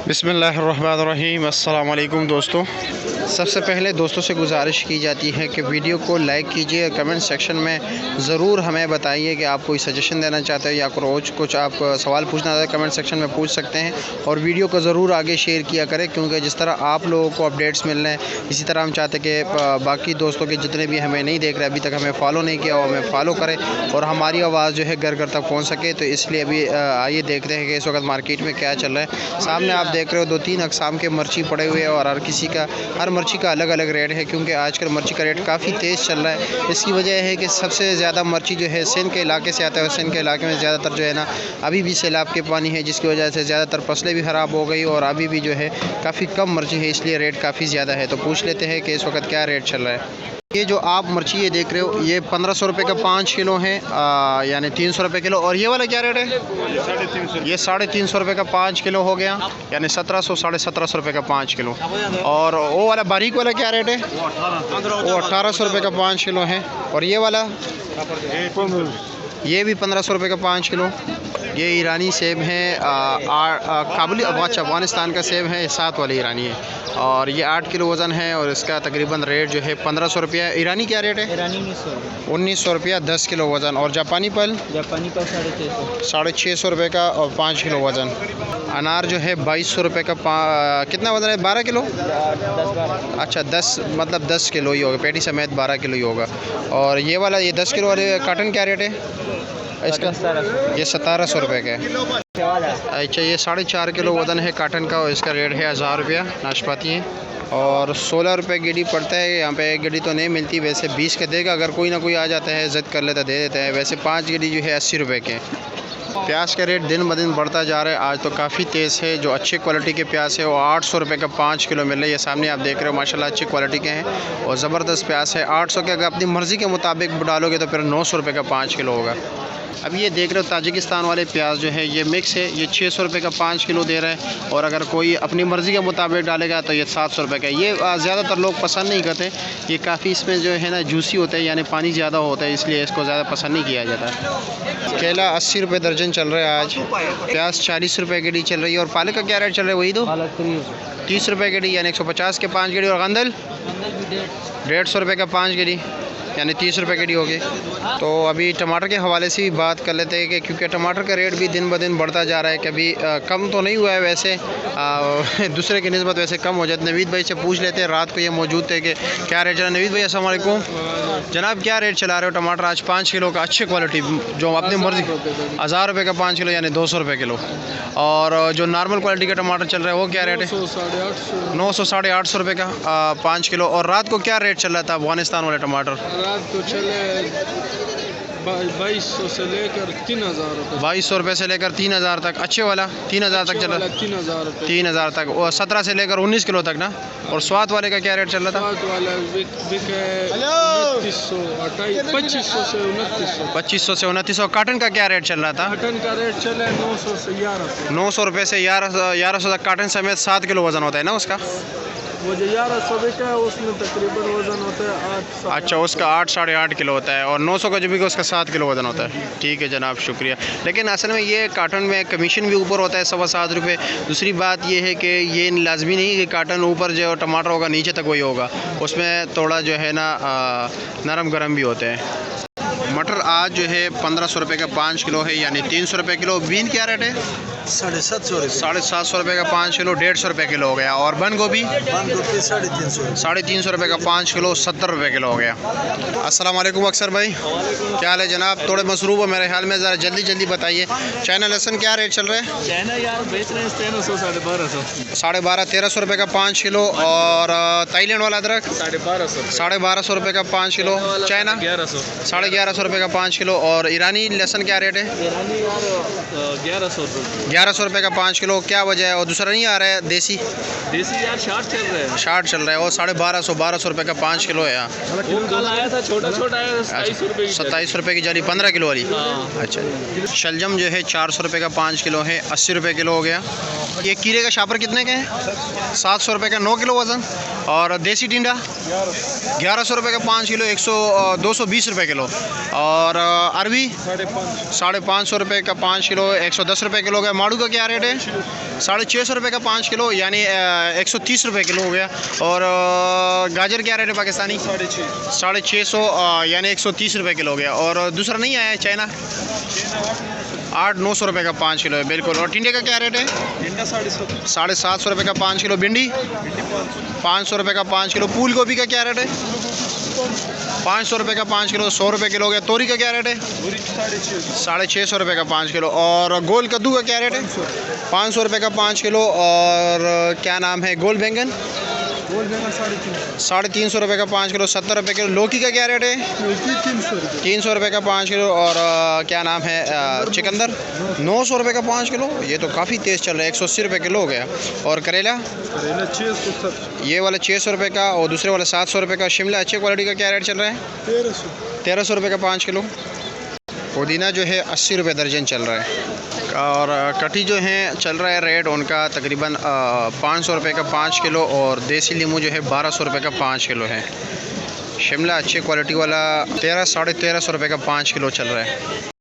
बिस्मिल्लाहिर्रहमानिर्रहीम। अस्सलाम वालेकुम दोस्तों। सबसे पहले दोस्तों से गुजारिश की जाती है कि वीडियो को लाइक कीजिए, कमेंट सेक्शन में ज़रूर हमें बताइए कि आप कोई सजेशन देना चाहते हैं या कुछ आप सवाल पूछना चाहते हैं, कमेंट सेक्शन में पूछ सकते हैं। और वीडियो को ज़रूर आगे शेयर किया करें, क्योंकि जिस तरह आप लोगों को अपडेट्स मिल रहे हैं, इसी तरह हम चाहते हैं कि बाकी दोस्तों के जितने भी हमें नहीं देख रहे, अभी तक हमें फॉलो नहीं किया, वो हमें फॉलो करें और हमारी आवाज़ जो है घर घर तक पहुँच सके। तो इसलिए अभी आइए देखते हैं कि इस वक्त मार्केट में क्या चल रहा है। सामने आप देख रहे हो 2-3 अक़साम के मिर्ची पड़े हुए हैं और हर मिर्ची का अलग अलग रेट है, क्योंकि आजकल मिर्ची का रेट काफ़ी तेज़ चल रहा है। इसकी वजह है कि सबसे ज़्यादा मिर्ची जो है सिंध के इलाके से आता है, और सिंध के इलाके में ज़्यादातर जो है ना अभी भी सैलाब के पानी है, जिसकी वजह से ज़्यादातर फसलें भी ख़राब हो गई और अभी भी जो है काफ़ी कम मिर्ची है, इसलिए रेट काफ़ी ज़्यादा है। तो पूछ लेते हैं कि इस वक्त क्या रेट चल रहा है। ये जो आप मिर्ची ये देख रहे हो, ये 1500 रुपये का 5 किलो है, यानी 300 रुपये किलो। और ये वाला क्या रेट है? ये 350 रुपये का 5 किलो हो गया, यानी 1700 1750 रुपये का 5 किलो। और वो वाला बारीक वाला क्या रेट है? वो 1800 रुपये का 5 किलो है। और ये वाला ये भी 1500 रुपये का 5 किलो। ये ईरानी सेब है, काबुली अफ़गानिस्तान का सेब है, 7 वाली ईरानी है। और ये 8 किलो वज़न है और इसका तकरीबन रेट जो है 1500 रुपया। ईरानी क्या रेट है? ईरानी 1900 रुपया 10 किलो वज़न। और जापानी पल 650 रुपये का और 5 किलो वज़न। अनार जो है 2200 रुपये का कितना वज़न है? 12 किलो। अच्छा 10 मतलब 10 किलो ही होगा, पेटी समेत 12 किलो ही होगा। और ये वाला ये 10 किलो वाले काटन क्या रेट है इसका? ये 1700 रुपये का है। अच्छा ये 4.5 किलो वज़न है काटन का और इसका रेट है 1000 रुपया नाशपाती है। और 16 रुपये गेड़ी पड़ता है। यहाँ पे एक गेड़ी तो नहीं मिलती, वैसे 20 का देगा, अगर कोई ना कोई आ जाता है ज़िद कर लेता दे देता है। वैसे 5 गेड़ी जो है 80 रुपये के। प्याज का रेट दिन ब दिन बढ़ता जा रहा है, आज तो काफ़ी तेज़ है। जो अच्छी क्वालिटी के प्याज है वो 800 रुपये का 5 किलो मिल रहा है। ये सामने आप देख रहे हो माशाल्लाह अच्छी क्वालिटी के हैं और ज़बरदस्त प्याज है। 800 के अगर अपनी मर्ज़ी के मुताबिक डालोगे तो फिर 900 रुपये का 5 किलो होगा। अब ये देख रहे हो ताजिकिस्तान वाले प्याज जो है ये मिक्स है, ये 600 रुपये का 5 किलो दे रहे हैं। और अगर कोई अपनी मर्ज़ी के मुताबिक डालेगा तो ये 700 रुपये का। ये ज़्यादातर लोग पसंद नहीं करते, ये काफ़ी इसमें जो है ना जूसी होता है, यानी पानी ज़्यादा होता है, इसलिए इसको ज़्यादा पसंद नहीं किया जाता। केला 80 रुपये दर्जन चल रहा है आज। प्याज 40 रुपये गेड़ी चल रही है। और पालक का क्या रेट चल रहा है? वही दो 30 रुपये गेड़ी, यानी 150 के 5 गेड़ी। और गंदल 150 रुपये का 5 गेड़ी, यानी 30 रुपये गेड़ी होगी। तो अभी टमाटर के हवाले से भी बात कर लेते हैं कि क्योंकि टमाटर का रेट भी दिन ब दिन बढ़ता जा रहा है, कभी कम तो नहीं हुआ है वैसे, दूसरे की निस्बत वैसे कम हो जाता है। नवीद भाई से पूछ लेते हैं, रात को ये मौजूद थे कि क्या रेट चला। नवीद भाई अस्सलाम वालेकुम जनाब, क्या रेट चला रहे हो टमाटर आज 5 किलो का अच्छी क्वालिटी जो अपनी मर्ज़ी? 1000 रुपये का 5 किलो, यानी 200 रुपये किलो। और जो नॉर्मल क्वालिटी का टमाटर चल रहा है वो क्या रेट है? 900 850 रुपये का 5 किलो। और रात को क्या रेट चल रहा था अफ़गानिस्तान वाले टमाटर? रात को चले 2200 से लेकर 3000 रुपये। 2200 रुपये से लेकर 3000 तक। अच्छे वाला 3000 तक चला? 3000 तक। और 17 से लेकर 19 किलो तक ना। और स्वाद वाले का क्या रेट चल रहा था? स्वाद वाला 2500 से 2900। काटन का क्या रेट चल रहा था? काटन का रेट चला 900 से 1100। 900 रुपये से 1100 तक। काटन समेत 7 किलो वज़न होता है ना उसका? वो जो 1100 बिका है उसमें तकरीबन वज़न होता है 8। अच्छा उसका 8 साढ़े 8 किलो होता है। और 900 का जो भी उसका 7 किलो वज़न होता है। ठीक है जनाब, शुक्रिया। लेकिन असल में ये काटन में कमीशन भी ऊपर होता है 7.25 रुपये। दूसरी बात ये है कि ये लाजमी नहीं कि काटन ऊपर जो टमाटर होगा नीचे तक वही होगा, उसमें थोड़ा जो है ना नरम गरम भी होते हैं। मटर आज जो है 1500 रुपये का 5 किलो है, यानी 300 रुपये किलो। बीन क्या रेट है? 750 रुपये का 5 किलो, 150 रुपये किलो हो गया। और बंद गोभी 350 रुपये का 5 किलो, 70 रुपये किलो हो गया। अस्सलाम वालेकुम अक्सर भाई, क्या हाल है जनाब? थोड़े मसरूफ़ हो मेरे ख्याल में, ज़रा जल्दी जल्दी बताइए। चाइना लहसुन क्या रेट चल रहा है? चाइना यार बेच रहे हैं 1300 1250। 1350 रुपये का 5 किलो। और थाईलैंड वाला अदरक 1250 रुपये का 5 किलो। चाइना 1150 रुपये का 5 किलो। और ईरानी लहसुन क्या रेट है? ईरानी यार 1100 रुपये। 1100 रुपये का 5 किलो, क्या वजह है? और दूसरा नहीं आ रहा है देसी? देसी यार 60 चल रहे हैं। 60 चल रहा है और 1250 रुपये का 5 किलो है यहाँ। वो कल आया था छोटा छोटा है 27 रुपये की। 27 रुपये की जाली 15 किलो वाली। हाँ। अच्छा। शलजम जो है 400 रुपये का 5 किलो है, 80 रुपये किलो हो गया। ये कीड़े का शापर कितने के हैं? 700 रुपये का 9 किलो वज़न। और देसी टिंडा 1100 रुपये का 5 किलो, 220 रुपये किलो। और अरबी 550 रुपये का 5 किलो, 110 रुपये किलो हो गया। माड़ू का क्या रेट है? 650 रुपये का 5 किलो, यानी 130 रुपये किलो हो गया। और गाजर क्या रेट है पाकिस्तानी? 650, यानी 130 रुपये किलो हो गया। और दूसरा नहीं आया है चाइना? 800-900 रुपये का 5 किलो है, बिल्कुल। और टिंडे का क्या रेट है? 750 रुपये का 5 किलो। भिंडी 500 रुपये का 5 किलो। फूल गोभी का क्या रेट है? 500 रुपये का 5 किलो, 100 रुपये किलो हो गया। तोरी का क्या रेट है? 650 रुपये का 5 किलो। और गोल कद्दू का क्या रेट है? 500 रुपये का 5 किलो। और क्या नाम है, गोल बैंगन 350 रुपये का 5 किलो, 70 रुपये किलो। लौकी का क्या रेट है? 300 रुपये का 5 किलो। और क्या नाम है, चिकंदर 900 रुपये का 5 किलो। ये तो काफ़ी तेज़ चल रहा है, 180 रुपये किलो हो गया। और करेला ये वाला 600 रुपये का, और दूसरे वाला 700 रुपये का। शिमला अच्छी क्वालिटी का क्या रेट चल रहा है? 1300 रुपये का 5 किलो। पुदीना जो है 80 रुपये दर्जन चल रहा है। और कटी जो है चल रहा है रेट उनका तकरीबन 500 रुपये का 5 किलो। और देसी नींबू जो है 1200 रुपये का 5 किलो है। शिमला अच्छी क्वालिटी वाला 1300-1350 रुपये का 5 किलो चल रहा है।